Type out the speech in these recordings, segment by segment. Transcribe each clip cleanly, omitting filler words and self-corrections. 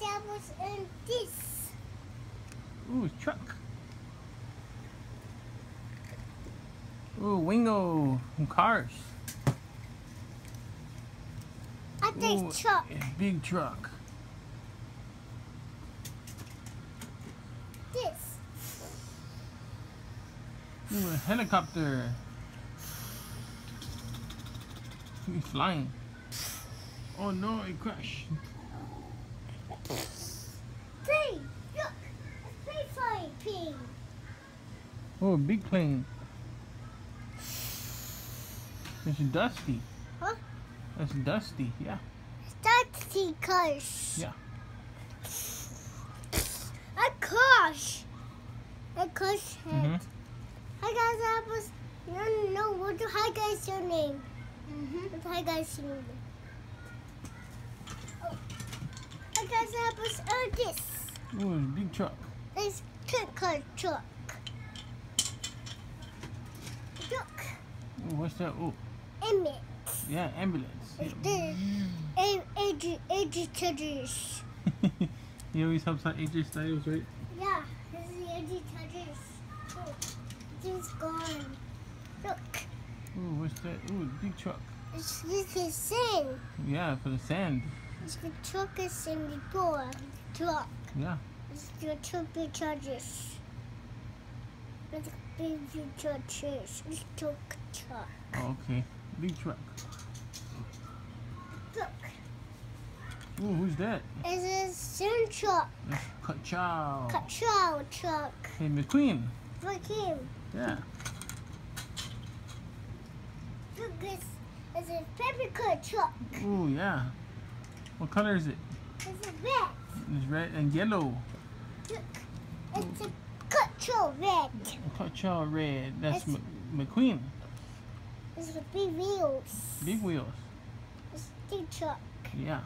apples and this. Ooh, truck. Ooh, wingo. Cars. I think truck. Big truck. This. Ooh, a helicopter. He's flying. Oh no, it crashed. Plane. Look. A plane flying plane. Oh, a big plane. It's dusty. Huh? That's dusty, yeah. Dusty cars. Yeah. A crash. A crash head. Mm-hmm. Hi guys, apples. No. Hi guys, your name. Hi guys, your name. Oh. Hi guys, apples. Oh, this. Ooh, it's a big truck. It's car truck. Look. Ooh, what's that? Ooh, Emmett. yeah, ambulance. It's the agitators. He always helps out AJ Styles, right? Yeah, this is the agitators. Oh, this is gone. Look. Ooh, what's that? Ooh, big truck. This is sand. Yeah, for the sand. The truck is in the door. Truck. Yeah. It's the truck charges. It's the big charges. It's truck. Oh, okay. Big truck. Look. Ooh, who's that? It's a sand truck. That's Ka-chow. Ka-chow truck. Hey, McQueen. Look him. Yeah. Look, it's a paprika truck. Ooh, yeah. What color is it? It's a red. It's red and yellow. Look, it's a Ka-chow red. Ka-chow red. That's It's- McQueen. It's the big wheels. Big wheels. It's a big truck. Yeah.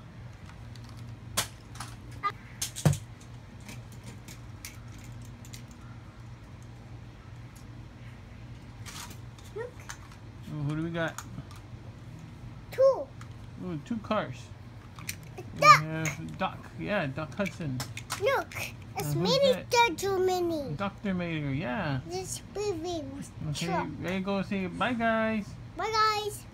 Look, Ooh, who do we got? two. Ooh, two cars. A We duck. have Doc. Yeah, Doc Hudson. Look, it's who's mini that? Dr. Mini. Dr. Mater, yeah. This big wheels Okay, truck. there you go. Say bye, guys. Bye, guys.